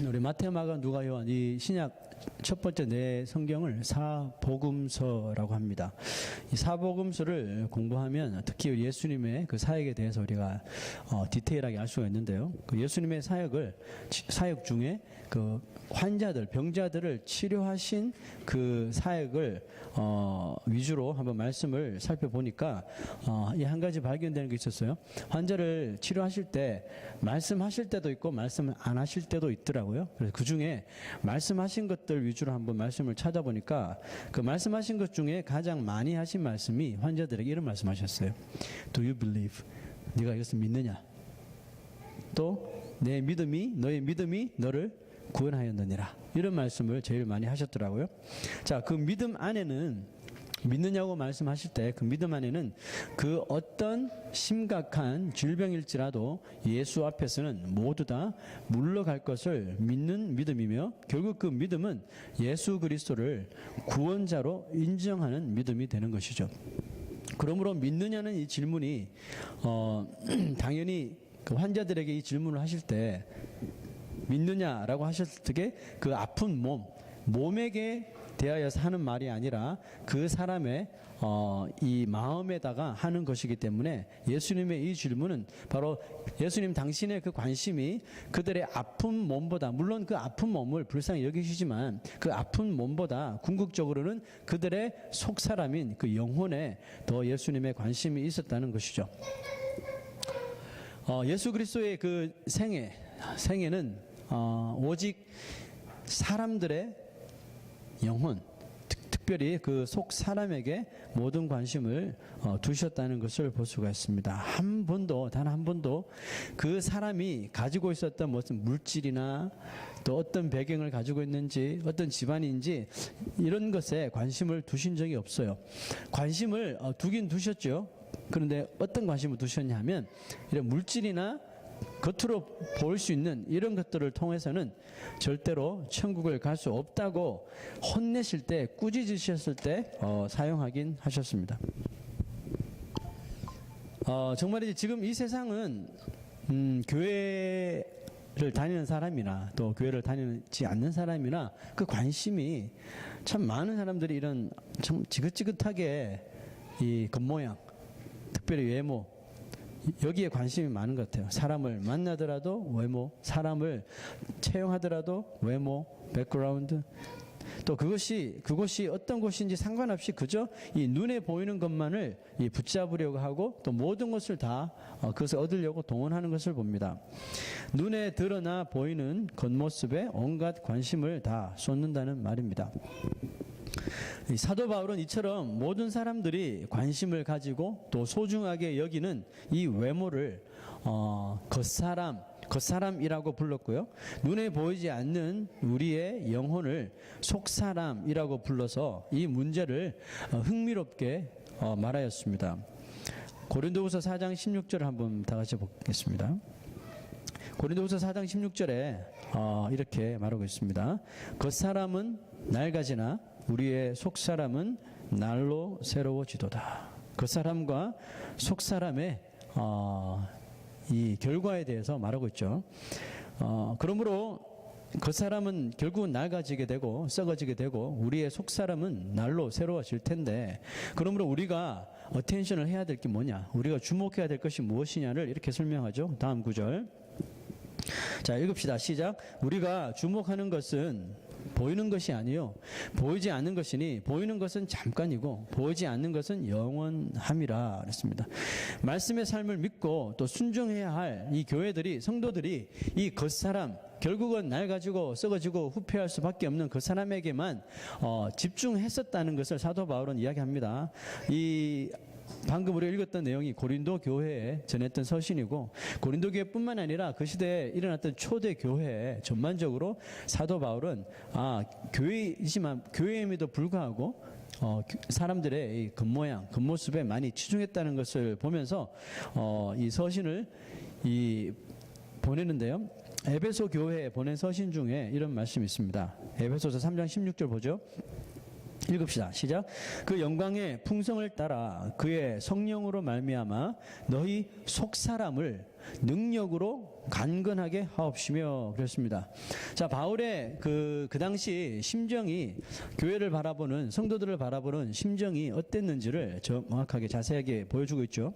우리 마태, 마가, 누가, 요한 이 신약 첫 번째 네 성경을 사복음서라고 합니다. 이 사복음서를 공부하면 특히 예수님의 그 사역에 대해서 우리가 디테일하게 알 수가 있는데요. 그 예수님의 사역 중에 그 환자들, 병자들을 치료하신 그 사역을 위주로 한번 말씀을 살펴보니까 이 한 가지 발견되는 게 있었어요. 환자를 치료하실 때 말씀하실 때도 있고 말씀 안 하실 때도 있더라고요. 그래서 그 중에 말씀하신 것들 위주로 한번 말씀을 찾아보니까 그 말씀하신 것 중에 가장 많이 하신 말씀이 환자들에게 이런 말씀하셨어요. Do you believe? 네가 이것을 믿느냐? 또 너의 믿음이 너를 구원하였느니라. 이런 말씀을 제일 많이 하셨더라고요. 자, 그 믿음 안에는 믿느냐고 말씀하실 때 그 믿음 안에는 그 어떤 심각한 질병일지라도 예수 앞에서는 모두 다 물러갈 것을 믿는 믿음이며 결국 그 믿음은 예수 그리스도를 구원자로 인정하는 믿음이 되는 것이죠. 그러므로 믿느냐는 이 질문이 당연히 그 환자들에게 이 질문을 하실 때 믿느냐라고 하셨을 때 그 아픈 몸에게 대하여서 하는 말이 아니라 그 사람의 이 마음에다가 하는 것이기 때문에 예수님의 이 질문은 바로 예수님 당신의 그 관심이 그들의 아픈 몸보다, 물론 그 아픈 몸을 불쌍히 여기시지만 그 아픈 몸보다 궁극적으로는 그들의 속사람인 그 영혼에 더 예수님의 관심이 있었다는 것이죠. 예수 그리스도의 그 생애는 오직 사람들의 영혼, 특별히 그 속 사람에게 모든 관심을 두셨다는 것을 볼 수가 있습니다. 단 한 번도 그 사람이 가지고 있었던 무슨 물질이나 또 어떤 배경을 가지고 있는지 어떤 집안인지 이런 것에 관심을 두신 적이 없어요. 관심을 두긴 두셨죠. 그런데 어떤 관심을 두셨냐 하면 이런 물질이나 겉으로 보일 수 있는 이런 것들을 통해서는 절대로 천국을 갈 수 없다고 혼내실 때, 꾸짖으셨을 때 사용하긴 하셨습니다. 정말이지 지금 이 세상은 교회를 다니는 사람이나 또 교회를 다니지 않는 사람이나 그 관심이 참 많은 사람들이 이런 참 지긋지긋하게 이 겉모양, 특별히 외모, 여기에 관심이 많은 것 같아요. 사람을 만나더라도 외모, 사람을 채용하더라도 외모, 백그라운드, 또 그것이 어떤 곳인지 상관없이 그저 이 눈에 보이는 것만을 붙잡으려고 하고 또 모든 것을 다 그것을 얻으려고 동원하는 것을 봅니다. 눈에 드러나 보이는 겉모습에 온갖 관심을 다 쏟는다는 말입니다. 사도 바울은 이처럼 모든 사람들이 관심을 가지고 또 소중하게 여기는 이 외모를 겉사람이라고 불렀고요. 눈에 보이지 않는 우리의 영혼을 속사람이라고 불러서 이 문제를 흥미롭게 말하였습니다. 고린도후서 4장 16절을 한번 다 같이 보겠습니다. 고린도후서 4장 16절에 이렇게 말하고 있습니다. 겉사람은 낡아지나 우리의 속사람은 날로 새로워지도다. 겉사람과 속사람의 이 결과에 대해서 말하고 있죠. 그러므로 겉사람은 결국은 낡아지게 되고 썩어지게 되고 우리의 속사람은 날로 새로워질 텐데, 그러므로 우리가 어텐션을 해야 될 게 뭐냐, 우리가 주목해야 될 것이 무엇이냐를 이렇게 설명하죠. 다음 구절 자, 읽읍시다. 시작. 우리가 주목하는 것은 보이는 것이 아니요 보이지 않는 것이니 보이는 것은 잠깐이고 보이지 않는 것은 영원함이라 그랬습니다. 말씀의 삶을 믿고 또 순종해야 할 이 교회들이, 성도들이 이 겉사람, 결국은 낡아지고 썩어지고 후퇴할 수밖에 없는 그 사람에게만 집중했었다는 것을 사도 바울은 이야기합니다. 방금 우리가 읽었던 내용이 고린도 교회에 전했던 서신이고, 고린도 교회뿐만 아니라 그 시대에 일어났던 초대 교회에 전반적으로 사도 바울은 교회이지만 교회임에도 불구하고 사람들의 이 겉모양, 겉모습에 많이 치중했다는 것을 보면서 이 서신을 보내는데요. 에베소 교회에 보낸 서신 중에 이런 말씀이 있습니다. 에베소서 3장 16절 보죠. 읽읍시다. 시작. 그 영광의 풍성을 따라 그의 성령으로 말미암아 너희 속사람을 능력으로 간건하게 하옵시며 그랬습니다. 자, 바울의 그 당시 심정이, 교회를 바라보는, 성도들을 바라보는 심정이 어땠는지를 정확하게 자세하게 보여주고 있죠.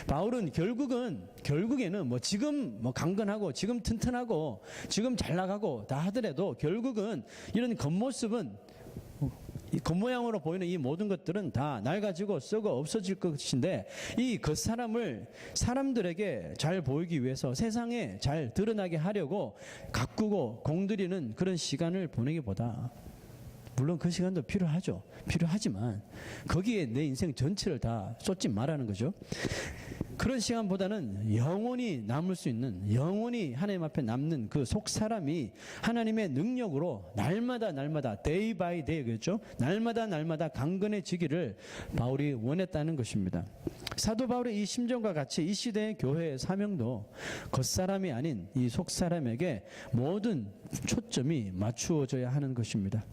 바울은 결국에는 뭐 지금 뭐 강건하고 지금 튼튼하고 지금 잘 나가고 다 하더라도 결국은 이런 겉모습은, 겉모양으로 보이는 이 모든 것들은 다 낡아지고 썩어 없어질 것인데, 이 겉사람을 사람들에게 잘 보이기 위해서, 세상에 잘 드러나게 하려고 가꾸고 공들이는 그런 시간을 보내기보다, 물론 그 시간도 필요하죠. 필요하지만 거기에 내 인생 전체를 다 쏟지 말라는 거죠. 그런 시간보다는 영원히 남을 수 있는, 영원히 하나님 앞에 남는 그 속사람이 하나님의 능력으로 날마다 day by day, 그렇죠? 날마다 강건해지기를 바울이 원했다는 것입니다. 사도 바울의 이 심정과 같이 이 시대의 교회의 사명도 겉사람이 아닌 이 속사람에게 모든 초점이 맞추어져야 하는 것입니다.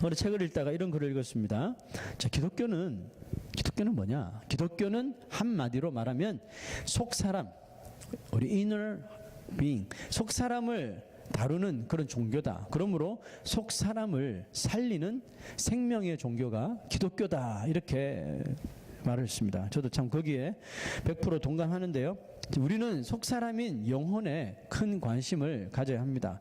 어느 책을 읽다가 이런 글을 읽었습니다. 자, 기독교는 뭐냐? 기독교는 한마디로 말하면 속사람, 우리 inner being, 속사람을 다루는 그런 종교다. 그러므로 속사람을 살리는 생명의 종교가 기독교다. 이렇게 말을 했습니다. 저도 참 거기에 100% 동감하는데요. 우리는 속사람인 영혼에 큰 관심을 가져야 합니다.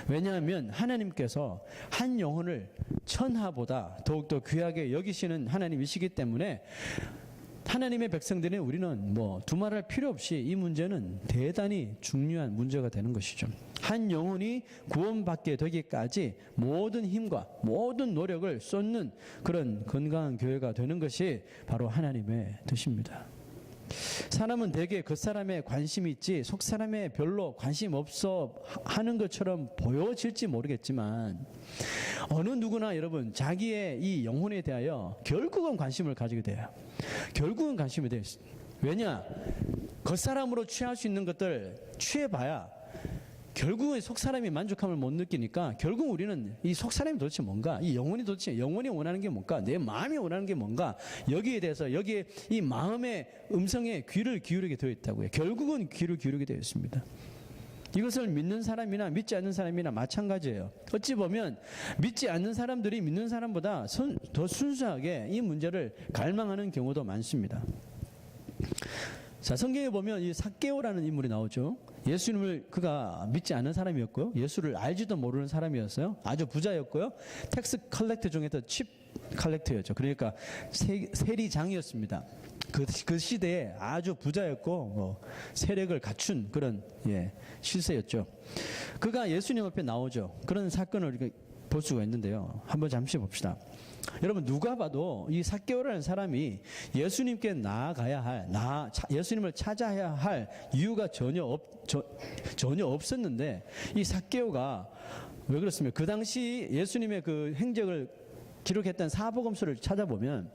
왜냐하면 하나님께서 한 영혼을 천하보다 더욱더 귀하게 여기시는 하나님이시기 때문에, 하나님의 백성들인 우리는 뭐 두말할 필요 없이 이 문제는 대단히 중요한 문제가 되는 것이죠. 한 영혼이 구원받게 되기까지 모든 힘과 모든 노력을 쏟는 그런 건강한 교회가 되는 것이 바로 하나님의 뜻입니다. 사람은 대개 겉사람에 관심이 있지 속사람에 별로 관심 없어 하는 것처럼 보여질지 모르겠지만, 어느 누구나 여러분 자기의 이 영혼에 대하여 결국은 관심을 가지게 돼요. 결국은 관심이 돼요. 왜냐? 겉사람으로 취할 수 있는 것들 취해봐야 결국은 속사람이 만족함을 못 느끼니까, 결국 우리는 이 속사람이 도대체 뭔가, 이 영혼이 도대체, 영혼이 원하는 게 뭔가, 내 마음이 원하는 게 뭔가, 여기에 대해서, 여기에 이 마음의 음성에 귀를 기울이게 되어 있다고요. 결국은 귀를 기울이게 되어 있습니다. 이것을 믿는 사람이나 믿지 않는 사람이나 마찬가지예요. 어찌 보면 믿지 않는 사람들이 믿는 사람보다 더 순수하게 이 문제를 갈망하는 경우도 많습니다. 자, 성경에 보면 이 삭개오라는 인물이 나오죠. 예수님을 그가 믿지 않는 사람이었고요. 예수를 알지도 모르는 사람이었어요. 아주 부자였고요. 텍스 컬렉터 중에서 칩 컬렉터였죠. 그러니까 세리장이었습니다. 그 시대에 아주 부자였고 뭐 세력을 갖춘 그런 실세였죠. 그가 예수님 앞에 나오죠. 그런 사건을 우리가 볼 수가 있는데요. 한번 잠시 봅시다. 여러분, 누가 봐도 이 삭개오라는 사람이 예수님께 나아가야 할, 예수님을 찾아야 할 이유가 전혀 없었는데, 이 삭개오가 왜 그렇습니까? 그 당시 예수님의 그 행적을 기록했던 사복음서를 찾아보면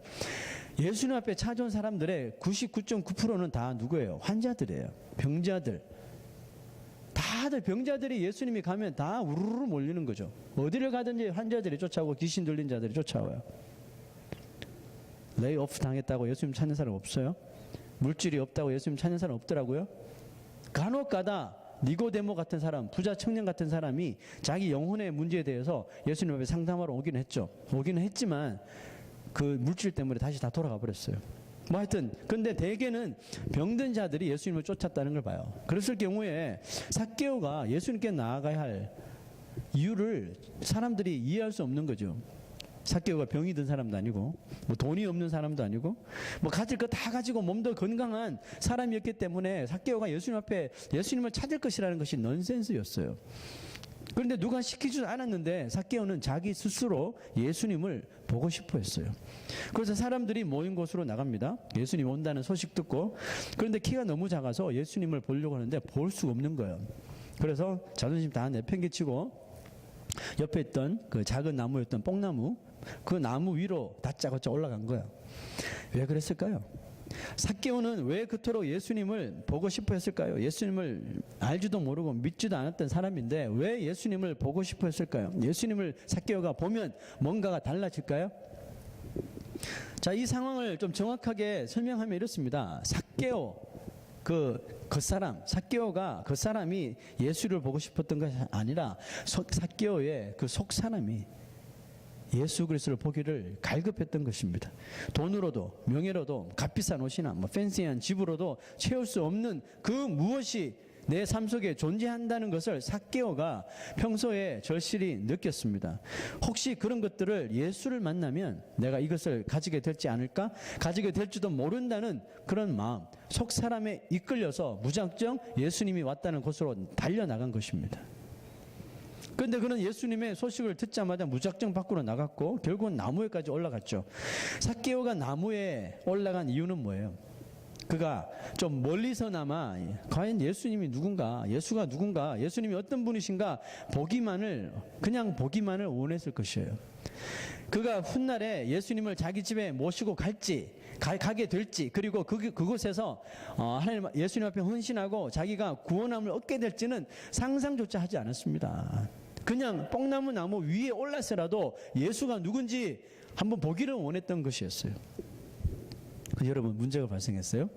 예수님 앞에 찾아온 사람들의 99.9%는 다 누구예요? 환자들이에요. 병자들. 다들 병자들이 예수님이 가면 다 우르르 몰리는 거죠. 어디를 가든지 환자들이 쫓아오고 귀신 들린 자들이 쫓아와요. 레이오프 당했다고 예수님 찾는 사람 없어요? 물질이 없다고 예수님 찾는 사람 없더라고요. 간혹 가다 니고데모 같은 사람, 부자 청년 같은 사람이 자기 영혼의 문제에 대해서 예수님 앞에 상담하러 오긴 했죠. 오기는 했지만 그 물질 때문에 다시 다 돌아가 버렸어요. 뭐 하여튼 근데 대개는 병든 자들이 예수님을 쫓았다는 걸 봐요. 그랬을 경우에 삭개오가 예수님께 나아가야 할 이유를 사람들이 이해할 수 없는 거죠. 삭개오가 병이 든 사람도 아니고 뭐 돈이 없는 사람도 아니고 뭐 가질 거 다 가지고 몸도 건강한 사람이었기 때문에 삭개오가 예수님 앞에 예수님을 찾을 것이라는 것이 넌센스였어요. 그런데 누가 시키지 않았는데 삭개오는 자기 스스로 예수님을 보고 싶어 했어요. 그래서 사람들이 모인 곳으로 나갑니다. 예수님 온다는 소식 듣고. 그런데 키가 너무 작아서 예수님을 보려고 하는데 볼 수가 없는 거예요. 그래서 자존심 다 내팽개치고 옆에 있던 그 작은 나무였던 뽕나무, 그 나무 위로 다짜고짜 올라간 거예요. 왜 그랬을까요? 삭개오는 왜 그토록 예수님을 보고 싶어 했을까요? 예수님을 알지도 모르고 믿지도 않았던 사람인데 왜 예수님을 보고 싶어 했을까요? 예수님을 삭개오가 보면 뭔가가 달라질까요? 자, 이 상황을 좀 정확하게 설명하면 이렇습니다. 삭개오, 삭개오가 그 사람이 예수를 보고 싶었던 것이 아니라 삭개오의 그 속 사람이 예수 그리스도를 보기를 갈급했던 것입니다. 돈으로도 명예로도 값비싼 옷이나 팬시한 집으로도 채울 수 없는 그 무엇이 내 삶 속에 존재한다는 것을 삭개오가 평소에 절실히 느꼈습니다. 혹시 그런 것들을 예수를 만나면 내가 이것을 가지게 될지 않을까? 가지게 될지도 모른다는 그런 마음, 속 사람에 이끌려서 무작정 예수님이 왔다는 곳으로 달려나간 것입니다. 그런데 그는 예수님의 소식을 듣자마자 무작정 밖으로 나갔고 결국은 나무에까지 올라갔죠. 삭개오가 나무에 올라간 이유는 뭐예요? 그가 좀 멀리서나마 과연 예수님이 누군가, 예수가 누군가, 예수님이 어떤 분이신가 그냥 보기만을 원했을 것이에요. 그가 훗날에 예수님을 자기 집에 모시고 가게 될지, 그리고 그곳에서 예수님 앞에 헌신하고 자기가 구원함을 얻게 될지는 상상조차 하지 않았습니다. 그냥 뽕나무 나무 위에 올라서라도 예수가 누군지 한번 보기를 원했던 것이었어요. 여러분, 문제가 발생했어요.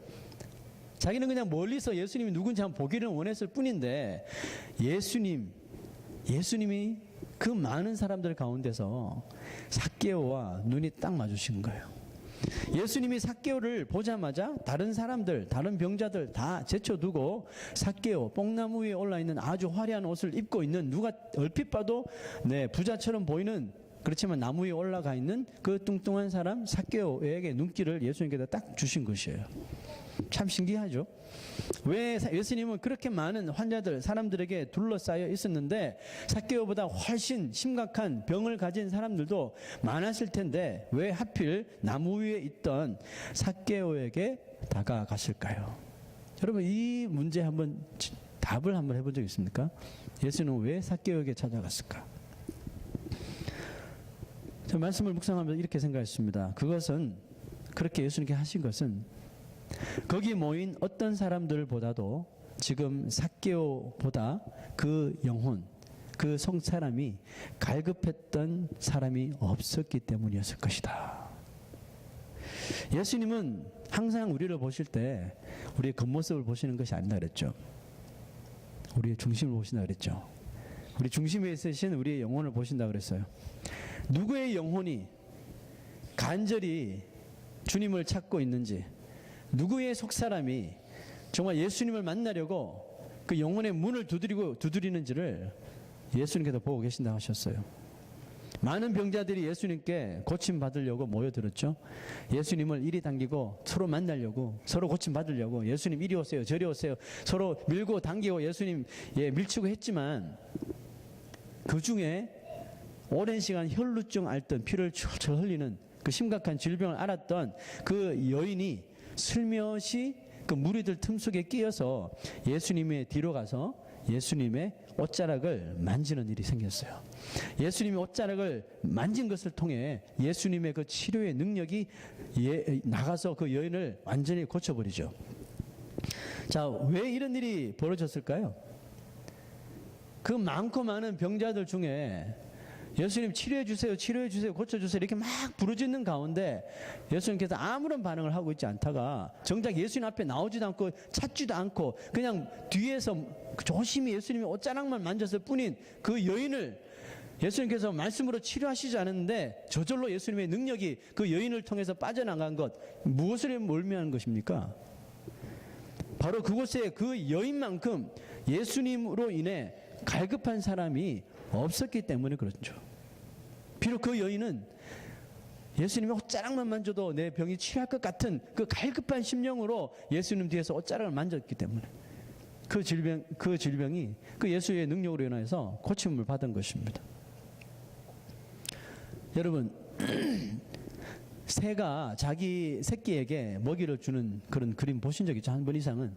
자기는 그냥 멀리서 예수님이 누군지 한번 보기를 원했을 뿐인데 예수님이 그 많은 사람들 가운데서 삭개오와 눈이 딱 마주친 거예요. 예수님이 삭개오를 보자마자 다른 사람들, 다른 병자들 다 제쳐두고 삭개오, 뽕나무 위에 올라있는 아주 화려한 옷을 입고 있는, 누가 얼핏 봐도 부자처럼 보이는, 그렇지만 나무 위에 올라가 있는 그 뚱뚱한 사람 삭개오에게 눈길을 예수님께서 딱 주신 것이에요. 참 신기하죠. 왜 예수님은 그렇게 많은 환자들, 사람들에게 둘러싸여 있었는데 삭개오보다 훨씬 심각한 병을 가진 사람들도 많았을 텐데 왜 하필 나무 위에 있던 삭개오에게 다가갔을까요? 여러분, 이 문제 답을 한번 해본 적 있습니까? 예수는 왜 삭개오에게 찾아갔을까? 저 말씀을 묵상하면서 이렇게 생각했습니다. 그것은, 그렇게 예수님께 하신 것은 거기 모인 어떤 사람들보다도 지금 삭개오보다 그 영혼, 그 속 사람이 갈급했던 사람이 없었기 때문이었을 것이다. 예수님은 항상 우리를 보실 때 우리의 겉모습을 보시는 것이 아니다 그랬죠. 우리의 중심을 보신다 그랬죠. 우리 중심에 있으신 우리의 영혼을 보신다 그랬어요. 누구의 영혼이 간절히 주님을 찾고 있는지, 누구의 속사람이 정말 예수님을 만나려고 그 영혼의 문을 두드리는지를 예수님께서 보고 계신다고 하셨어요. 많은 병자들이 예수님께 고침받으려고 모여들었죠. 예수님을 이리 당기고 서로 만나려고, 서로 고침받으려고, 예수님 이리 오세요, 저리 오세요, 서로 밀고 당기고 예수님 밀치고 했지만 그 중에 오랜 시간 혈루증 앓던, 피를 철철 흘리는 그 심각한 질병을 앓았던 그 여인이 슬며시 그 무리들 틈 속에 끼어서 예수님의 뒤로 가서 예수님의 옷자락을 만지는 일이 생겼어요. 예수님의 옷자락을 만진 것을 통해 예수님의 그 치료의 능력이 나가서 그 여인을 완전히 고쳐버리죠. 자, 왜 이런 일이 벌어졌을까요? 그 많고 많은 병자들 중에 예수님 치료해 주세요, 치료해 주세요, 고쳐 주세요 이렇게 막 부르짖는 가운데 예수님께서 아무런 반응을 하고 있지 않다가 정작 예수님 앞에 나오지도 않고 찾지도 않고 그냥 뒤에서 조심히 예수님의 옷자락만 만졌을 뿐인 그 여인을 예수님께서 말씀으로 치료하시지 않았는데 저절로 예수님의 능력이 그 여인을 통해서 빠져나간 것, 무엇을 의미하는 것입니까? 바로 그곳에 그 여인만큼 예수님으로 인해 갈급한 사람이 없었기 때문에 그렇죠. 비록 그 여인은 예수님의 옷자락만 만져도 내 병이 치료할 것 같은 그 갈급한 심령으로 예수님 뒤에서 옷자락을 만졌기 때문에 그 질병이 그 예수의 능력으로 인해서 고침을 받은 것입니다. 여러분, 새가 자기 새끼에게 먹이를 주는 그런 그림 보신 적 있죠? 한 번 이상은.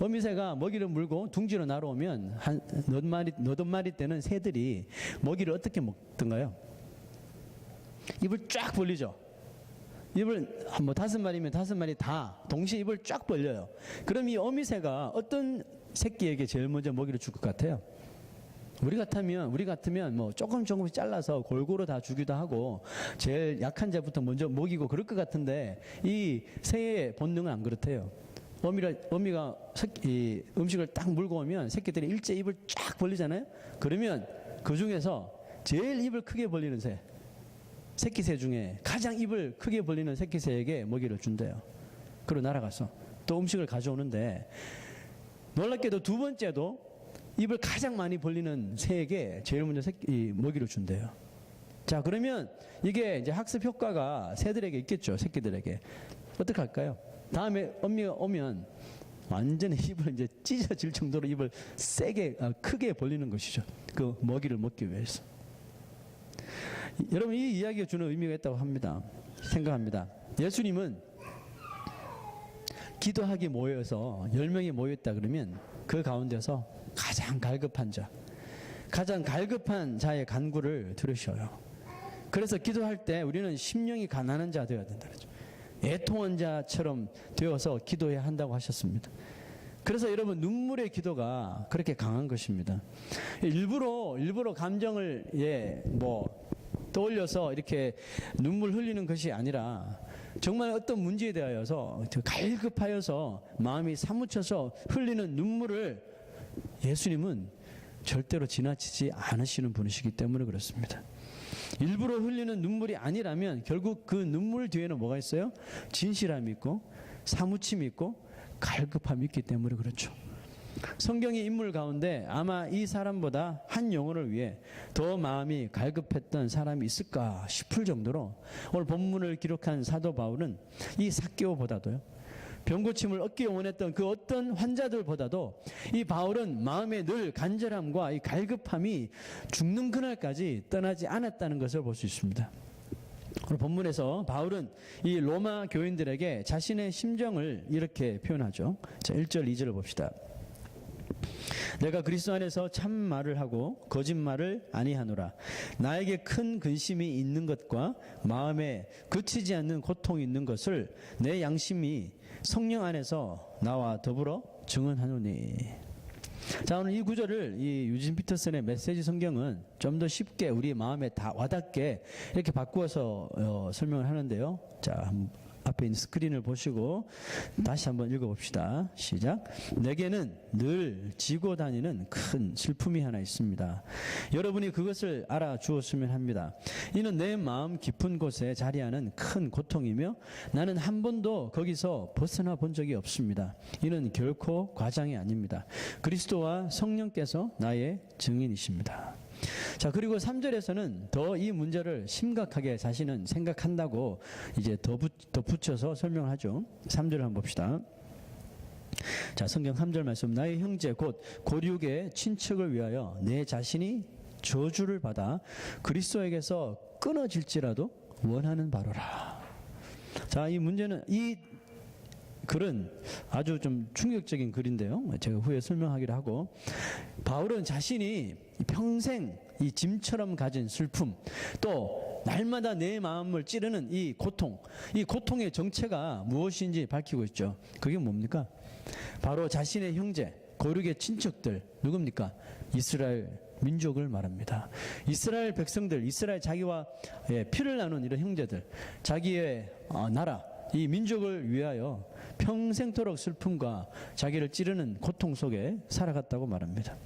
어미새가 먹이를 물고 둥지로 날아오면 한 너댓 마리 때는 새들이 먹이를 어떻게 먹던가요? 입을 쫙 벌리죠. 입을 뭐 5마리면 5마리 다 동시에 입을 쫙 벌려요. 그럼 이 어미새가 어떤 새끼에게 제일 먼저 먹이를 줄 것 같아요? 우리 같으면 뭐 조금씩 잘라서 골고루 다 주기도 하고 제일 약한 자부터 먼저 먹이고 그럴 것 같은데 이 새의 본능은 안 그렇대요. 어미가 이 음식을 딱 물고 오면 새끼들이 일제 입을 쫙 벌리잖아요. 그러면 그 중에서 제일 입을 크게 벌리는 새끼 새 중에 가장 입을 크게 벌리는 새끼 새에게 먹이를 준대요. 그리고 날아가서 또 음식을 가져오는데 놀랍게도 두 번째도 입을 가장 많이 벌리는 새에게 제일 먼저 먹이를 준대요. 자, 그러면 이게 이제 학습 효과가 새들에게 있겠죠. 새끼들에게. 어떻게 할까요? 다음에 어미가 오면 완전히 입을 이제 찢어질 정도로 입을 세게, 크게 벌리는 것이죠. 그 먹이를 먹기 위해서. 여러분, 이 이야기가 주는 의미가 있다고 생각합니다. 예수님은 기도하기 모여서 10명이 모였다 그러면 그 가운데서 가장 갈급한 자의 간구를 들으셔요. 그래서 기도할 때 우리는 심령이 가난한 자 되어야 된다 그러죠. 애통한 자처럼 되어서 기도해야 한다고 하셨습니다. 그래서 여러분 눈물의 기도가 그렇게 강한 것입니다. 일부러 감정을 떠올려서 이렇게 눈물 흘리는 것이 아니라 정말 어떤 문제에 대하여서 갈급하여서 마음이 사무쳐서 흘리는 눈물을 예수님은 절대로 지나치지 않으시는 분이시기 때문에 그렇습니다. 일부러 흘리는 눈물이 아니라면 결국 그 눈물 뒤에는 뭐가 있어요? 진실함이 있고 사무침이 있고 갈급함이 있기 때문에 그렇죠. 성경의 인물 가운데 아마 이 사람보다 한 영혼을 위해 더 마음이 갈급했던 사람이 있을까 싶을 정도로 오늘 본문을 기록한 사도 바울은 이 삭개오보다도요, 병고침을 얻기 원했던 그 어떤 환자들보다도 이 바울은 마음에 늘 간절함과 이 갈급함이 죽는 그날까지 떠나지 않았다는 것을 볼 수 있습니다. 오늘 본문에서 바울은 이 로마 교인들에게 자신의 심정을 이렇게 표현하죠. 자, 1절 2절을 봅시다. 내가 그리스도 안에서 참 말을 하고 거짓말을 아니하노라. 나에게 큰 근심이 있는 것과 마음에 그치지 않는 고통이 있는 것을 내 양심이 성령 안에서 나와 더불어 증언하노니. 자, 오늘 이 구절을 이 유진 피터슨의 메시지 성경은 좀 더 쉽게 우리 마음에 다 와닿게 이렇게 바꾸어서 설명을 하는데요. 자, 앞에 있는 스크린을 보시고 다시 한번 읽어봅시다. 시작. 내게는 늘 지고 다니는 큰 슬픔이 하나 있습니다. 여러분이 그것을 알아주었으면 합니다. 이는 내 마음 깊은 곳에 자리하는 큰 고통이며 나는 한 번도 거기서 벗어나 본 적이 없습니다. 이는 결코 과장이 아닙니다. 그리스도와 성령께서 나의 증인이십니다. 자, 그리고 3절에서는 더 이 문제를 심각하게 자신은 생각한다고 이제 덧붙여서 설명을 하죠. 3절을 한번 봅시다. 자, 성경 3절 말씀. 나의 형제 곧 고륙의 친척을 위하여 내 자신이 저주를 받아 그리스도에게서 끊어질지라도 원하는 바로라. 자, 이 문제는 이 글은 아주 좀 충격적인 글인데요. 제가 후에 설명하기로 하고, 바울은 자신이 평생 이 짐처럼 가진 슬픔, 또 날마다 내 마음을 찌르는 이 고통의 정체가 무엇인지 밝히고 있죠. 그게 뭡니까? 바로 자신의 형제, 고륙의 친척들, 누굽니까? 이스라엘 민족을 말합니다. 이스라엘 백성들, 이스라엘 자기와 피를 나눈 이런 형제들, 자기의 나라, 이 민족을 위하여 평생토록 슬픔과 자기를 찌르는 고통 속에 살아갔다고 말합니다.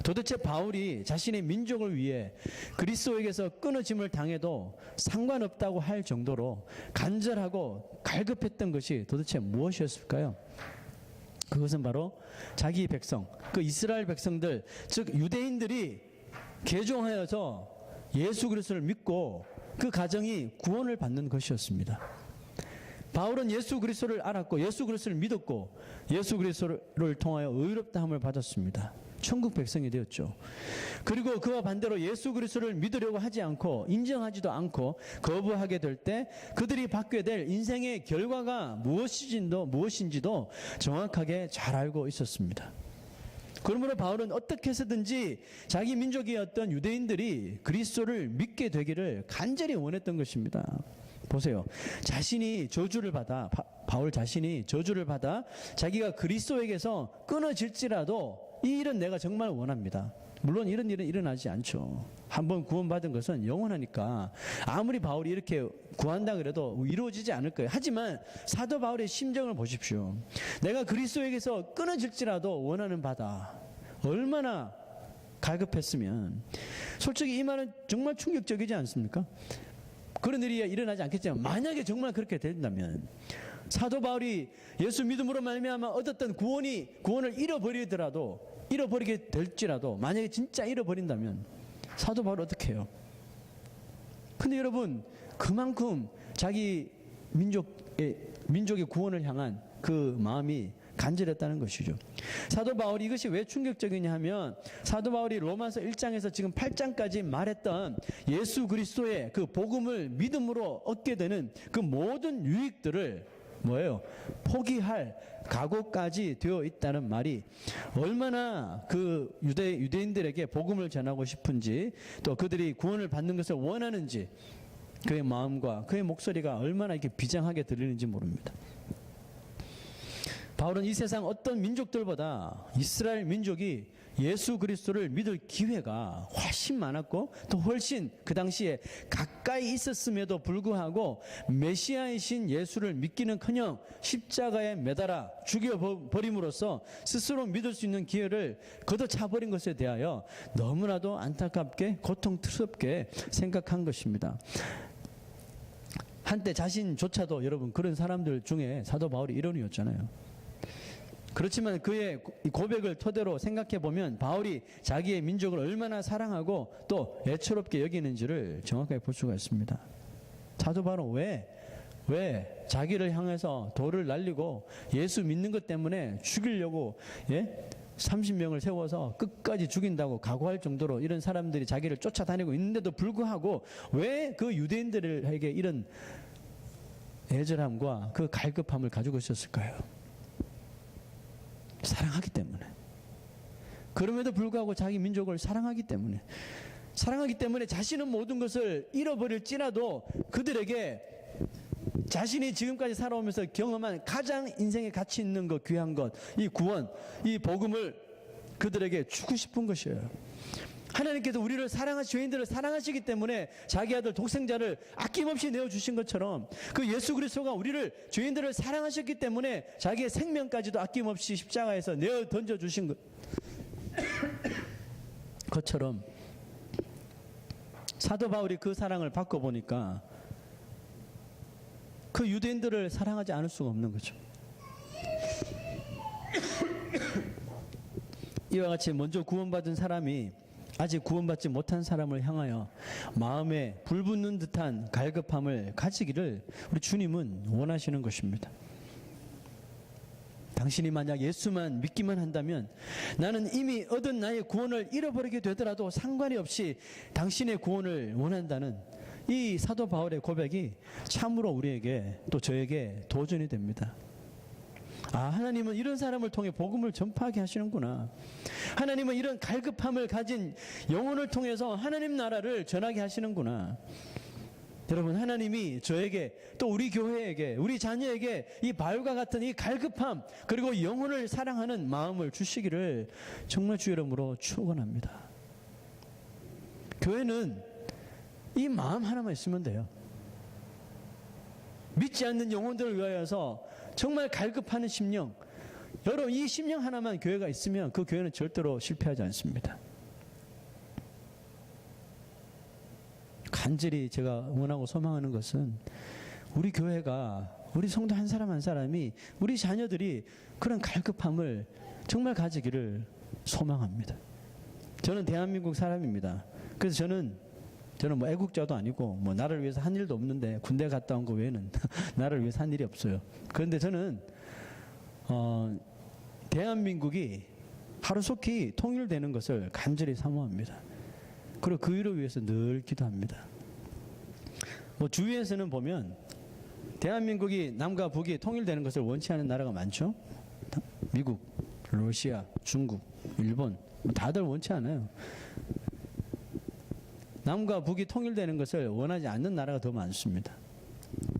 도대체 바울이 자신의 민족을 위해 그리스도에게서 끊어짐을 당해도 상관없다고 할 정도로 간절하고 갈급했던 것이 도대체 무엇이었을까요? 그것은 바로 자기 백성, 그 이스라엘 백성들, 즉 유대인들이 개종하여서 예수 그리스도를 믿고 그 가정이 구원을 받는 것이었습니다. 바울은 예수 그리스도를 알았고 예수 그리스도를 믿었고 예수 그리스도를 통하여 의롭다함을 받았습니다. 천국 백성이 되었죠. 그리고 그와 반대로 예수 그리스도를 믿으려고 하지 않고 인정하지도 않고 거부하게 될 때 그들이 받게 될 인생의 결과가 무엇인지도 정확하게 잘 알고 있었습니다. 그러므로 바울은 어떻게 해서든지 자기 민족이었던 유대인들이 그리스도를 믿게 되기를 간절히 원했던 것입니다. 보세요. 자신이 저주를 받아, 바울 자신이 저주를 받아 자기가 그리스도에게서 끊어질지라도 이 일은 내가 정말 원합니다. 물론 이런 일은 일어나지 않죠. 한번 구원받은 것은 영원하니까 아무리 바울이 이렇게 구한다 그래도 이루어지지 않을 거예요. 하지만 사도 바울의 심정을 보십시오. 내가 그리스도에게서 끊어질지라도 원하는 바다. 얼마나 갈급했으면. 솔직히 이 말은 정말 충격적이지 않습니까? 그런 일이 일어나지 않겠지만 만약에 정말 그렇게 된다면 사도 바울이 예수 믿음으로 말미암아 얻었던 구원을 잃어버리게 될지라도 만약에 진짜 잃어버린다면 사도 바울 어떻게 해요? 근데 여러분 그만큼 자기 민족의 구원을 향한 그 마음이 간절했다는 것이죠. 사도 바울이 이것이 왜 충격적이냐 하면 사도 바울이 로마서 1장에서 지금 8장까지 말했던 예수 그리스도의 그 복음을 믿음으로 얻게 되는 그 모든 유익들을 뭐예요? 포기할 각오까지 되어 있다는 말이 얼마나 그 유대인들에게 복음을 전하고 싶은지 또 그들이 구원을 받는 것을 원하는지 그의 마음과 그의 목소리가 얼마나 이렇게 비장하게 들리는지 모릅니다. 바울은 이 세상 어떤 민족들보다 이스라엘 민족이 예수 그리스도를 믿을 기회가 훨씬 많았고 또 훨씬 그 당시에 가까이 있었음에도 불구하고 메시아이신 예수를 믿기는커녕 십자가에 매달아 죽여버림으로써 스스로 믿을 수 있는 기회를 걷어차버린 것에 대하여 너무나도 안타깝게 고통스럽게 생각한 것입니다. 한때 자신조차도 여러분 그런 사람들 중에 사도 바울이 일원이었잖아요. 그렇지만 그의 고백을 토대로 생각해 보면 바울이 자기의 민족을 얼마나 사랑하고 또 애처롭게 여기는지를 정확하게 볼 수가 있습니다. 사도 바울은 왜 자기를 향해서 돌을 날리고 예수 믿는 것 때문에 죽이려고 30명을 세워서 끝까지 죽인다고 각오할 정도로 이런 사람들이 자기를 쫓아다니고 있는데도 불구하고 왜 그 유대인들에게 이런 애절함과 그 갈급함을 가지고 있었을까요? 사랑하기 때문에. 그럼에도 불구하고 자기 민족을 사랑하기 때문에 자신은 모든 것을 잃어버릴지라도 그들에게 자신이 지금까지 살아오면서 경험한 가장 인생에 가치 있는 것, 귀한 것, 이 구원, 이 복음을 그들에게 주고 싶은 것이에요. 하나님께서 우리를 죄인들을 사랑하시기 때문에 자기 아들 독생자를 아낌없이 내어주신 것처럼 그 예수 그리스도가 우리를 죄인들을 사랑하셨기 때문에 자기의 생명까지도 아낌없이 십자가에서 내어 던져주신 것처럼 사도 바울이 그 사랑을 받고 보니까 그 유대인들을 사랑하지 않을 수가 없는 거죠. 이와 같이 먼저 구원받은 사람이 아직 구원받지 못한 사람을 향하여 마음에 불붙는 듯한 갈급함을 가지기를 우리 주님은 원하시는 것입니다. 당신이 만약 예수만 믿기만 한다면 나는 이미 얻은 나의 구원을 잃어버리게 되더라도 상관이 없이 당신의 구원을 원한다는 이 사도 바울의 고백이 참으로 우리에게 또 저에게 도전이 됩니다. 하나님은 이런 사람을 통해 복음을 전파하게 하시는구나. 하나님은 이런 갈급함을 가진 영혼을 통해서 하나님 나라를 전하게 하시는구나. 여러분, 하나님이 저에게 또 우리 교회에게 우리 자녀에게 이 바울과 같은 이 갈급함 그리고 영혼을 사랑하는 마음을 주시기를 정말 주 이름으로 축원합니다. 교회는 이 마음 하나만 있으면 돼요. 믿지 않는 영혼들을 위하여서 정말 갈급하는 심령, 여러분 이 심령 하나만 교회가 있으면 그 교회는 절대로 실패하지 않습니다. 간절히 제가 원하고 소망하는 것은 우리 교회가 우리 성도 한 사람 한 사람이 우리 자녀들이 그런 갈급함을 정말 가지기를 소망합니다. 저는 대한민국 사람입니다. 그래서 저는 뭐 애국자도 아니고 뭐 나를 위해서 한 일도 없는데 군대 갔다 온 거 외에는 나를 위해서 한 일이 없어요. 그런데 저는 대한민국이 하루속히 통일되는 것을 간절히 사모합니다. 그리고 그 일을 위해서 늘 기도합니다. 뭐 주위에서는 보면 대한민국이 남과 북이 통일되는 것을 원치 않는 나라가 많죠. 미국, 러시아, 중국, 일본 다들 원치 않아요. 남과 북이 통일되는 것을 원하지 않는 나라가 더 많습니다.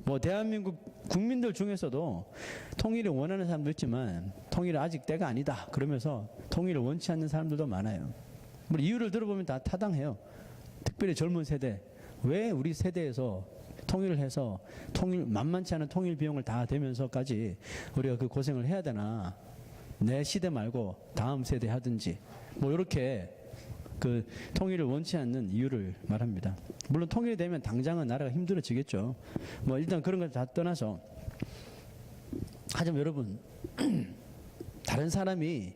뭐 대한민국 국민들 중에서도 통일을 원하는 사람도 있지만 통일은 아직 때가 아니다 그러면서 통일을 원치 않는 사람들도 많아요. 뭐 이유를 들어보면 다 타당해요. 특별히 젊은 세대, 왜 우리 세대에서 통일을 해서 만만치 않은 통일 비용을 다 대면서까지 우리가 그 고생을 해야 되나. 내 시대 말고 다음 세대 하든지 뭐 이렇게 그 통일을 원치 않는 이유를 말합니다. 물론 통일이 되면 당장은 나라가 힘들어지겠죠. 뭐 일단 그런 걸 다 떠나서, 하지만 여러분 다른 사람이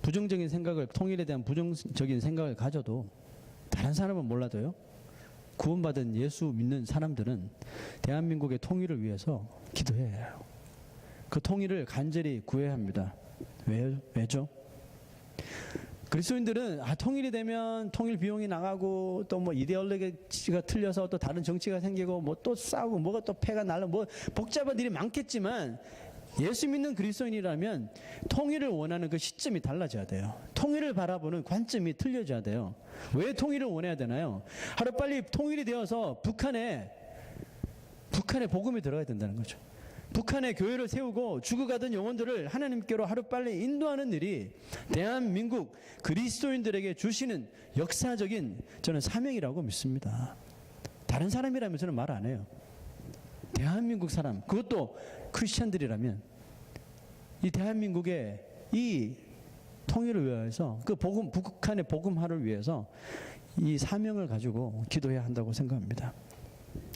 부정적인 생각을, 통일에 대한 부정적인 생각을 가져도 다른 사람은 몰라도요, 구원받은 예수 믿는 사람들은 대한민국의 통일을 위해서 기도해야 해요. 그 통일을 간절히 구해야 합니다. 왜죠? 그리스도인들은 통일이 되면 통일 비용이 나가고 또 뭐 이데올로기가 틀려서 또 다른 정치가 생기고 뭐 또 싸우고 뭐가 또 패가 날라 뭐 복잡한 일이 많겠지만, 예수 믿는 그리스도인이라면 통일을 원하는 그 시점이 달라져야 돼요. 통일을 바라보는 관점이 틀려져야 돼요. 왜 통일을 원해야 되나요? 하루빨리 통일이 되어서 북한에 복음이 들어가야 된다는 거죠. 북한에 교회를 세우고 죽어가던 영혼들을 하나님께로 하루빨리 인도하는 일이 대한민국 그리스도인들에게 주시는 역사적인 저는 사명이라고 믿습니다. 다른 사람이라면 저는 말 안 해요. 대한민국 사람, 그것도 크리스천들이라면 이 대한민국의 이 통일을 위해서, 그 북한의 복음화를 위해서 이 사명을 가지고 기도해야 한다고 생각합니다.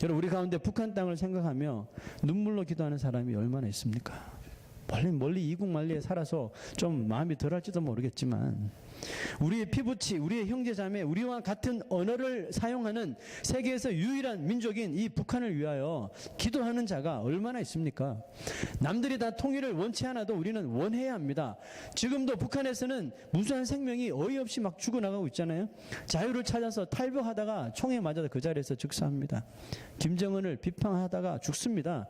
여러분, 우리 가운데 북한 땅을 생각하며 눈물로 기도하는 사람이 얼마나 있습니까? 멀리 이국만리에 살아서 좀 마음이 덜할지도 모르겠지만, 우리의 피부치, 우리의 형제자매, 우리와 같은 언어를 사용하는 세계에서 유일한 민족인 이 북한을 위하여 기도하는 자가 얼마나 있습니까? 남들이 다 통일을 원치 않아도 우리는 원해야 합니다. 지금도 북한에서는 무수한 생명이 어이없이 막 죽어나가고 있잖아요. 자유를 찾아서 탈북하다가 총에 맞아서 그 자리에서 즉사합니다. 김정은을 비판하다가 죽습니다.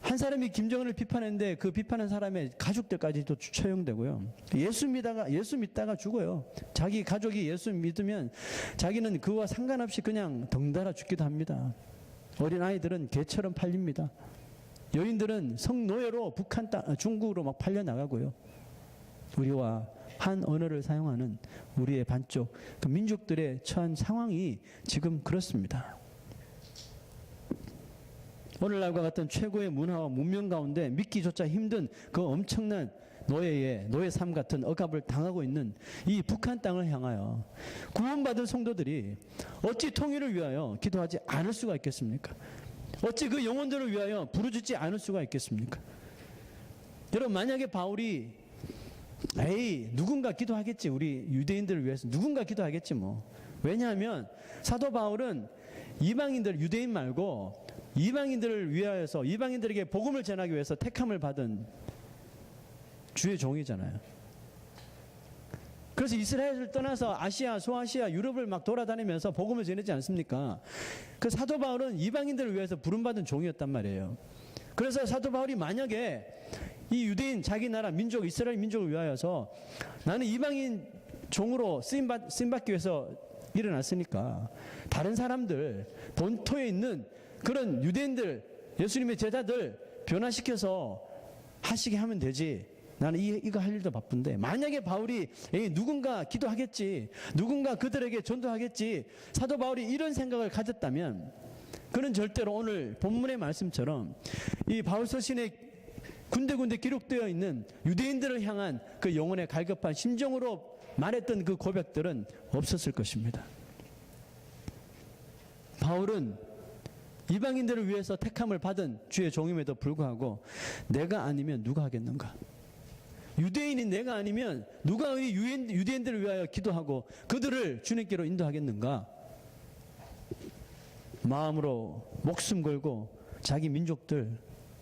한 사람이 김정은을 비판했는데 그 비판한 사람의 가족들까지도 처형되고요. 예수 믿다가 죽어요. 자기 가족이 예수 믿으면 자기는 그와 상관없이 그냥 덩달아 죽기도 합니다. 어린아이들은 개처럼 팔립니다. 여인들은 성노예로 중국으로 막 팔려나가고요. 우리와 한 언어를 사용하는 우리의 반쪽 그 민족들의 처한 상황이 지금 그렇습니다. 오늘날과 같은 최고의 문화와 문명 가운데 믿기조차 힘든 그 엄청난 노예 삶 같은 억압을 당하고 있는 이 북한 땅을 향하여 구원받은 성도들이 어찌 통일을 위하여 기도하지 않을 수가 있겠습니까? 어찌 그 영혼들을 위하여 부르짖지 않을 수가 있겠습니까? 여러분, 만약에 바울이 누군가 기도하겠지, 우리 유대인들을 위해서 누군가 기도하겠지 뭐. 왜냐하면 사도 바울은 이방인들, 유대인 말고 이방인들을 위하여서, 이방인들에게 복음을 전하기 위해서 택함을 받은 주의 종이잖아요. 그래서 이스라엘을 떠나서 아시아, 소아시아, 유럽을 막 돌아다니면서 복음을 전하지 않습니까? 그 사도 바울은 이방인들을 위해서 부름받은 종이었단 말이에요. 그래서 사도 바울이 만약에 이 유대인, 자기 나라 민족, 이스라엘 민족을 위하여서 나는 이방인 종으로 쓰임받기 위해서 일어났으니까 다른 사람들, 본토에 있는 그런 유대인들, 예수님의 제자들 변화시켜서 하시게 하면 되지. 나는 이거 할 일도 바쁜데, 만약에 바울이 누군가 기도하겠지, 누군가 그들에게 전도하겠지, 사도 바울이 이런 생각을 가졌다면 그는 절대로 오늘 본문의 말씀처럼 이 바울 서신에 군데군데 기록되어 있는 유대인들을 향한 그 영혼의 갈급한 심정으로 말했던 그 고백들은 없었을 것입니다. 바울은 이방인들을 위해서 택함을 받은 주의 종임에도 불구하고 내가 아니면 누가 하겠는가? 유대인인 내가 아니면 누가 이 유대인들을 위하여 기도하고 그들을 주님께로 인도하겠는가? 마음으로 목숨 걸고 자기 민족들,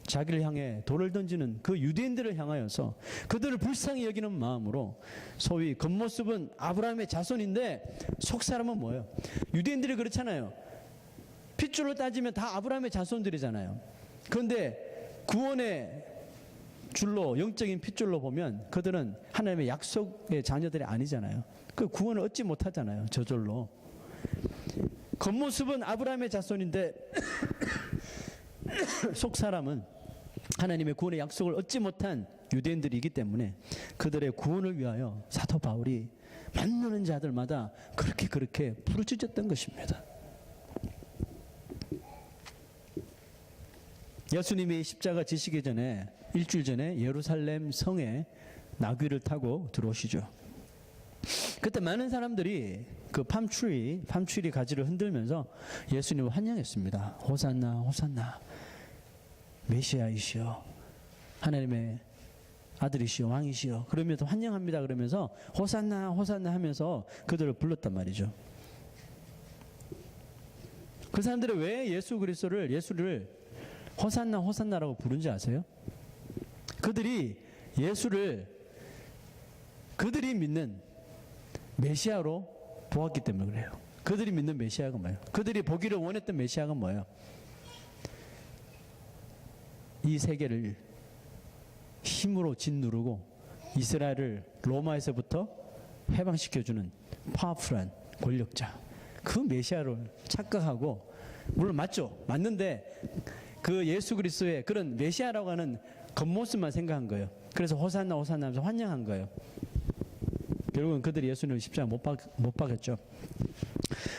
자기를 향해 돌을 던지는 그 유대인들을 향하여서 그들을 불쌍히 여기는 마음으로, 소위 겉모습은 아브라함의 자손인데 속사람은 뭐예요? 유대인들이 그렇잖아요. 핏줄로 따지면 다 아브라함의 자손들이잖아요. 그런데 구원의 줄로, 영적인 핏줄로 보면 그들은 하나님의 약속의 자녀들이 아니잖아요. 그 구원을 얻지 못하잖아요, 저절로. 겉모습은 아브라함의 자손인데 속 사람은 하나님의 구원의 약속을 얻지 못한 유대인들이기 때문에 그들의 구원을 위하여 사도 바울이 만나는 자들마다 그렇게 부르짖었던 것입니다. 예수님이 십자가 지시기 전에 일주일 전에 예루살렘 성에 나귀를 타고 들어오시죠. 그때 많은 사람들이 그 팜트리 가지를 흔들면서 예수님을 환영했습니다. 호산나 호산나 메시아이시여 하나님의 아들이시여 왕이시여 그러면서 환영합니다. 그러면서 호산나 호산나 하면서 그들을 불렀단 말이죠. 그 사람들이 왜 예수를 호산나 호산나라고 부른지 아세요? 그들이 예수를 그들이 믿는 메시아로 보았기 때문에 그래요. 그들이 믿는 메시아가 뭐예요? 그들이 보기를 원했던 메시아가 뭐예요? 이 세계를 힘으로 짓누르고 이스라엘을 로마에서부터 해방시켜주는 파워풀한 권력자, 그 메시아를 착각하고, 물론 맞는데 그 예수 그리스도의 그런 메시아라고 하는 겉모습만 생각한 거예요. 그래서 호산나 호산나 하면서 환영한 거예요. 결국은 그들이 예수님을 십자가 못 박았죠.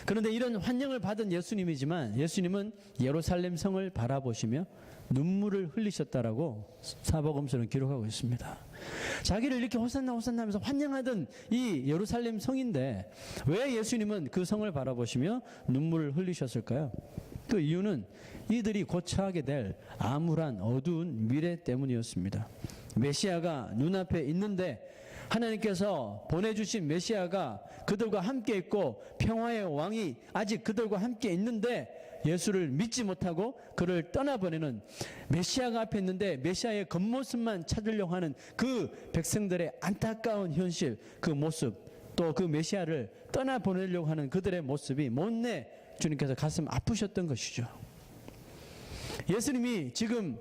그런데 이런 환영을 받은 예수님이지만 예수님은 예루살렘 성을 바라보시며 눈물을 흘리셨다라고 사복음서는 기록하고 있습니다. 자기를 이렇게 호산나 호산나 하면서 환영하던 이 예루살렘 성인데 왜 예수님은 그 성을 바라보시며 눈물을 흘리셨을까요? 그 이유는 이들이 고차하게 될 암울한 어두운 미래 때문이었습니다. 메시아가 눈앞에 있는데, 하나님께서 보내주신 메시아가 그들과 함께 있고 평화의 왕이 아직 그들과 함께 있는데 예수를 믿지 못하고 그를 떠나보내는, 메시아가 앞에 있는데 메시아의 겉모습만 찾으려고 하는 그 백성들의 안타까운 현실, 그 모습, 또 그 메시아를 떠나보내려고 하는 그들의 모습이 못내 주님께서 가슴 아프셨던 것이죠. 예수님이 지금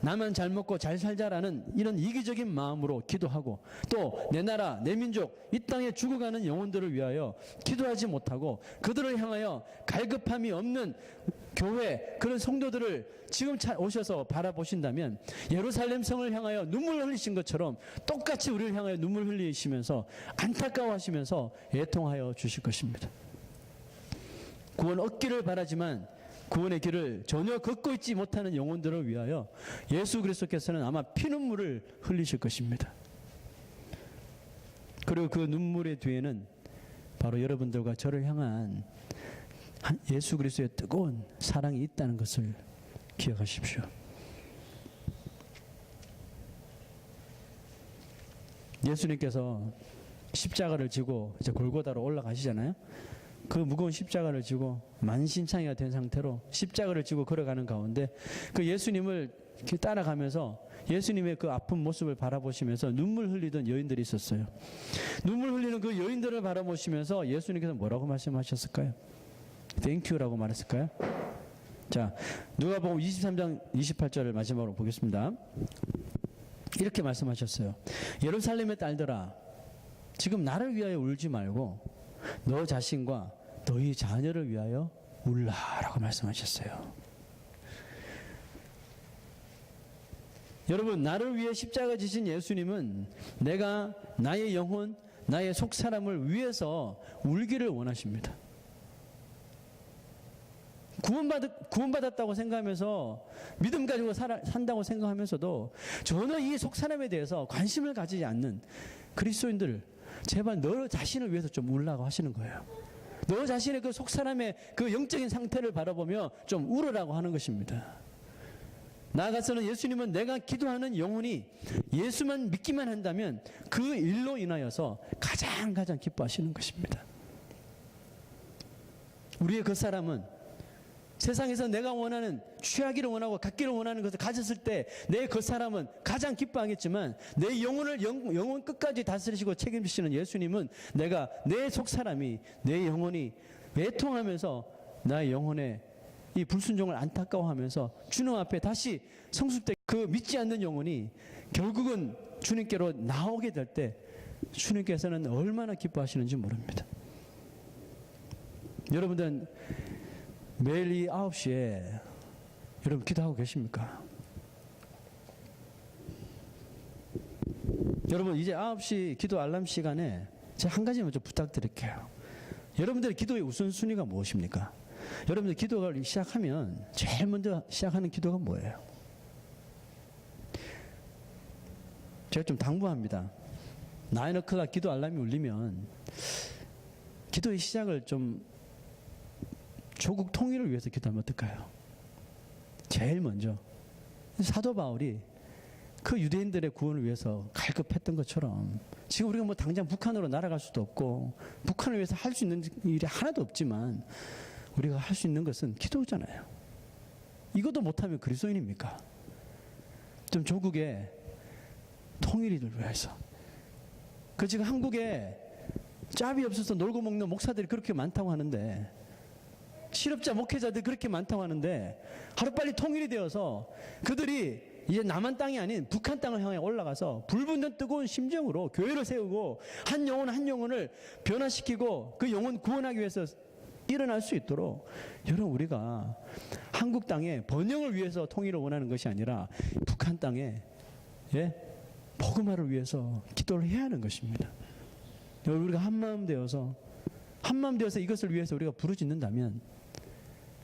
나만 잘 먹고 잘 살자라는 이런 이기적인 마음으로 기도하고, 또 내 나라 내 민족 이 땅에 죽어가는 영혼들을 위하여 기도하지 못하고 그들을 향하여 갈급함이 없는 교회, 그런 성도들을 지금 오셔서 바라보신다면 예루살렘 성을 향하여 눈물 흘리신 것처럼 똑같이 우리를 향하여 눈물 흘리시면서 안타까워하시면서 애통하여 주실 것입니다. 구원 얻기를 바라지만 구원의 길을 전혀 걷고 있지 못하는 영혼들을 위하여 예수 그리스도께서는 아마 피눈물을 흘리실 것입니다. 그리고 그 눈물의 뒤에는 바로 여러분들과 저를 향한 예수 그리스도의 뜨거운 사랑이 있다는 것을 기억하십시오. 예수님께서 십자가를 지고 이제 골고다로 올라가시잖아요. 그 무거운 십자가를 지고 만신창이가 된 상태로 십자가를 지고 걸어가는 가운데 그 예수님을 따라가면서 예수님의 그 아픈 모습을 바라보시면서 눈물 흘리던 여인들이 있었어요. 눈물 흘리는 그 여인들을 바라보시면서 예수님께서 뭐라고 말씀하셨을까요? Thank you라고 말했을까요? 자, 누가복음 23장 28절을 마지막으로 보겠습니다. 이렇게 말씀하셨어요. 예루살렘의 딸들아, 지금 나를 위하여 울지 말고 너 자신과 너희 자녀를 위하여 울라라고 말씀하셨어요. 여러분, 나를 위해 십자가 지신 예수님은 내가 나의 영혼, 나의 속 사람을 위해서 울기를 원하십니다. 구원받았다고 생각하면서 믿음 가지고 산다고 생각하면서도 전혀 이 속 사람에 대해서 관심을 가지지 않는 그리스도인들, 제발 너 자신을 위해서 좀 울라고 하시는 거예요. 너 자신의 그 속 사람의 그 영적인 상태를 바라보며 좀 울으라고 하는 것입니다. 나아가서는 예수님은 내가 기도하는 영혼이 예수만 믿기만 한다면 그 일로 인하여서 가장 기뻐하시는 것입니다. 우리의 그 사람은 세상에서 내가 원하는, 취하기를 원하고 갖기를 원하는 것을 가졌을 때 내 그 사람은 가장 기뻐하겠지만, 내 영혼을 영혼 끝까지 다스리시고 책임지시는 예수님은 내가 내 속 사람이, 내 영혼이 애통하면서 나의 영혼의 이 불순종을 안타까워하면서 주님 앞에 다시 성숙되게, 그 믿지 않는 영혼이 결국은 주님께로 나오게 될 때 주님께서는 얼마나 기뻐하시는지 모릅니다. 여러분들은 매일 이 9시에 여러분 기도하고 계십니까? 여러분 이제 9시 기도 알람 시간에 제가 한 가지만 좀 부탁드릴게요. 여러분들의 기도의 우선순위가 무엇입니까? 여러분들 기도를 시작하면 제일 먼저 시작하는 기도가 뭐예요? 제가 좀 당부합니다. 9:00 기도 알람이 울리면 기도의 시작을 좀 조국 통일을 위해서 기도하면 어떨까요? 제일 먼저 사도 바울이 그 유대인들의 구원을 위해서 갈급했던 것처럼 지금 우리가 뭐 당장 북한으로 날아갈 수도 없고 북한을 위해서 할 수 있는 일이 하나도 없지만 우리가 할 수 있는 것은 기도잖아요. 이것도 못하면 그리스도인입니까? 좀 조국의 통일을 위해서. 그 지금 한국에 짭이 없어서 놀고 먹는 목사들이 그렇게 많다고 하는데, 실업자 목회자들이 그렇게 많다고 하는데, 하루빨리 통일이 되어서 그들이 이제 남한 땅이 아닌 북한 땅을 향해 올라가서 불붙는 뜨거운 심정으로 교회를 세우고 한 영혼 한 영혼을 변화시키고 그 영혼 구원하기 위해서 일어날 수 있도록, 여러분 우리가 한국 땅의 번영을 위해서 통일을 원하는 것이 아니라 북한 땅에 복음화를 위해서 기도를 해야 하는 것입니다. 여러분 우리가 한마음 되어서 이것을 위해서 우리가 부르짖는다면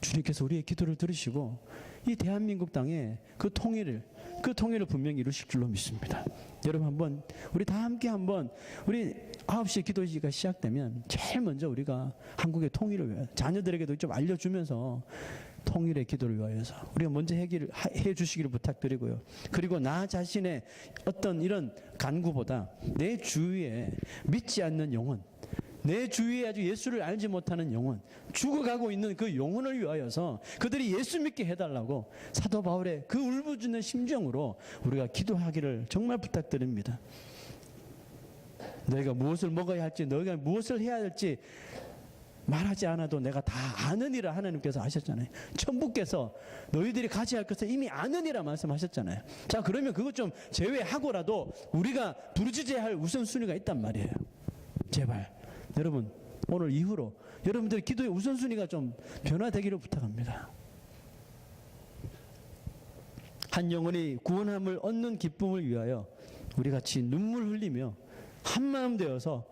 주님께서 우리의 기도를 들으시고 이 대한민국 땅에 그 통일을 분명히 이루실 줄로 믿습니다. 여러분 한번 우리 다 함께 한번 우리 9시 기도시가 시작되면 제일 먼저 우리가 한국의 통일을 위해 자녀들에게도 좀 알려주면서 통일의 기도를 위하여서 우리가 먼저 해 주시기를 부탁드리고요. 그리고 나 자신의 어떤 이런 간구보다 내 주위에 믿지 않는 영혼, 내 주위에 아주 예수를 알지 못하는 영혼, 죽어가고 있는 그 영혼을 위하여서 그들이 예수 믿게 해달라고 사도 바울의 그 울부짖는 심정으로 우리가 기도하기를 정말 부탁드립니다. 너희가 무엇을 먹어야 할지, 너희가 무엇을 해야 할지 말하지 않아도 내가 다 아느니라 하나님께서 하셨잖아요. 천부께서 너희들이 가져야 할 것을 이미 아느니라 말씀하셨잖아요. 자, 그러면 그것 좀 제외하고라도 우리가 부르짖어야 할 우선순위가 있단 말이에요. 제발 여러분 오늘 이후로 여러분들의 기도의 우선순위가 좀 변화되기를 부탁합니다. 한 영혼이 구원함을 얻는 기쁨을 위하여 우리 같이 눈물 흘리며 한마음 되어서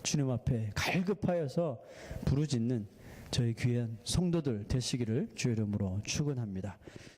주님 앞에 갈급하여서 부르짖는 저희 귀한 성도들 되시기를 주의 이름으로 축원합니다.